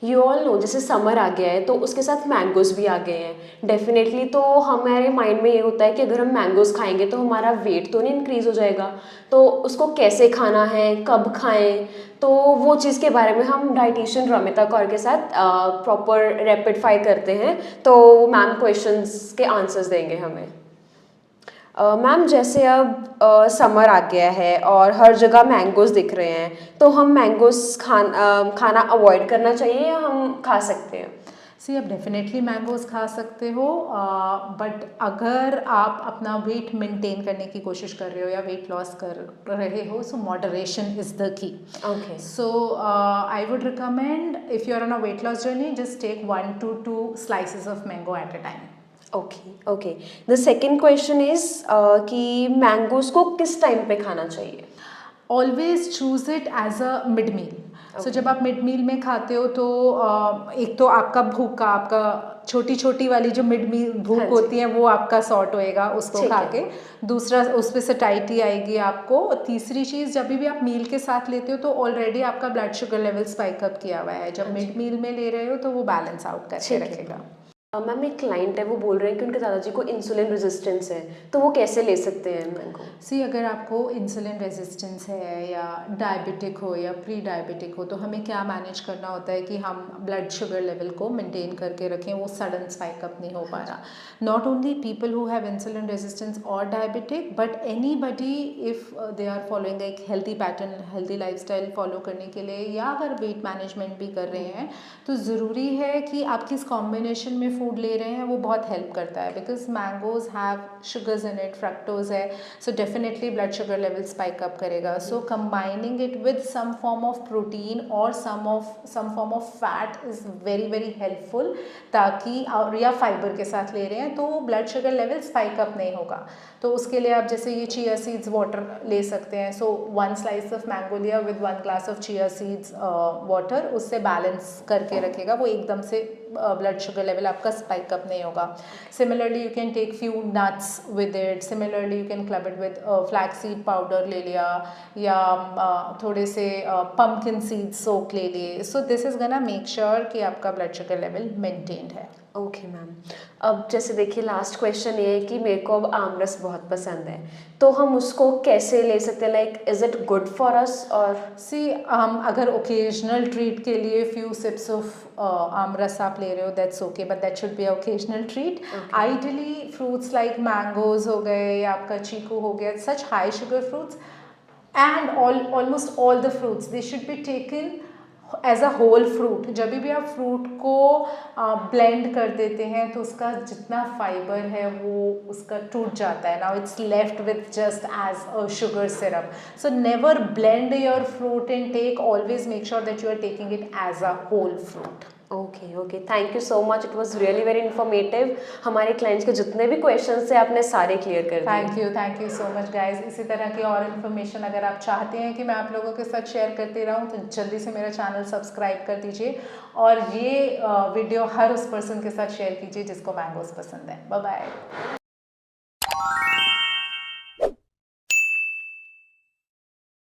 You all know जैसे summer आ गया है तो उसके साथ मैंगोज भी आ गए हैं डेफिनेटली। तो हमारे माइंड में ये होता है कि अगर हम मैंगोज खाएंगे तो हमारा वेट तो नहीं इंक्रीज हो जाएगा, तो उसको कैसे खाना है, कब खाएं, तो वो चीज़ के बारे में हम डाइटिशियन रमिता कौर के साथ प्रॉपर रैपिड फायर करते हैं। तो मैम क्वेश्चंस के आंसर्स देंगे हमें। मैम जैसे अब समर आ गया है और हर जगह मैंगोज दिख रहे हैं, तो हम मैंगोज खाना अवॉइड करना चाहिए या हम खा सकते हैं? सी आप डेफिनेटली मैंगोज खा सकते हो, बट अगर आप अपना वेट मेंटेन करने की कोशिश कर रहे हो या वेट लॉस कर रहे हो, so moderation is the key. Okay. So I would recommend if you are on a weight loss journey, just take 1 to 2 slices of mango at a time. Okay okay. The second question is कि mangoes को किस time पे खाना चाहिए? Always choose it as a mid meal. So Okay. जब आप mid मील में खाते हो तो एक तो आपका भूख का, आपका छोटी छोटी वाली जो मिड मील भूख हाँ जी। होती है वो आपका सॉर्ट होएगा उसको ठीक खा है। के। दूसरा उस पर सटाइटी आएगी आपको। और तीसरी चीज़, जब भी आप मील के साथ लेते हो तो ऑलरेडी आपका blood sugar level spike up किया हुआ है, जब हाँ मिड जी। मील में ले रहे हो तो वो बैलेंस आउट करके ठीक है। रखेगा। मैम एक क्लाइंट है, वो बोल रहे हैं कि उनके दादाजी को इंसुलिन रेजिस्टेंस है, तो वो कैसे ले सकते हैं मैंगो? सी अगर आपको इंसुलिन रेजिस्टेंस है या डायबिटिक हो या प्री डायबिटिक हो, तो हमें क्या मैनेज करना होता है कि हम ब्लड शुगर लेवल को मेंटेन करके रखें, वो सडन स्पाइक अप नहीं हो पा रहा। Not only people who have insulin resistance और diabetic, but anybody if they are following एक healthy pattern, healthy lifestyle follow करने के लिए, या अगर वेट मैनेजमेंट भी कर रहे हैं, तो ज़रूरी है कि आप किस कॉम्बिनेशन में फूड ले रहे हैं, वो बहुत हेल्प करता है। Because mangoes have sugars in it, fructose है, so definitely blood sugar level spike up करेगा। So combining it with some form of protein और some form of fat is very very helpful, ताकि, और या fibre के साथ ले रहे हैं तो blood sugar level spike up नहीं होगा। तो उसके लिए आप जैसे ये चिया सीड्स वाटर ले सकते हैं। सो 1 slice ऑफ मैंगो लिया with 1 glass of chia seeds water, उससे बैलेंस करके रखेगा, वो एकदम से ब्लड शुगर लेवल आपका स्पाइक अप नहीं होगा। Similarly you can take few nuts with it, similarly you can club it with flax seed powder ले लिया, या थोड़े से पम्पकिन सीड्स सोक ले लिए। So this is gonna make sure कि आपका ब्लड शुगर लेवल मेंटेन्ड है। Okay ma'am. अब जैसे देखिए लास्ट क्वेश्चन ये है कि मेरे को अब आमरस बहुत पसंद है, तो हम उसको कैसे ले सकते हैं? Like is it good for us? और सी हम अगर ओकेजनल ट्रीट के लिए फ्यू सिप्स ऑफ आमरस आप ले रहे हो, that's okay, but that should be a occasional treat. Ideally fruits like mangoes हो गए या आपका चीकू हो गया, such high sugar fruits and almost all the fruits, they should be taken as a whole fruit. जब भी आप फ्रूट को ब्लेंड कर देते हैं तो उसका जितना फाइबर है वो उसका टूट जाता है। Now it's left with just as a sugar syrup. So never blend your fruit and take, always make sure that you are taking it as a whole fruit. Okay okay, thank you so much, it was really very informative. हमारे clients के जितने भी questions थे आपने सारे clear कर दिए। Thank you so much guys. इसी तरह की और इन्फॉर्मेशन अगर आप चाहते हैं कि मैं आप लोगों के साथ शेयर करती रहूं, तो जल्दी से मेरा चैनल सब्सक्राइब कर दीजिए, और ये वीडियो हर उस पर्सन के साथ शेयर कीजिए जिसको मैंगोज पसंद है। Bye bye.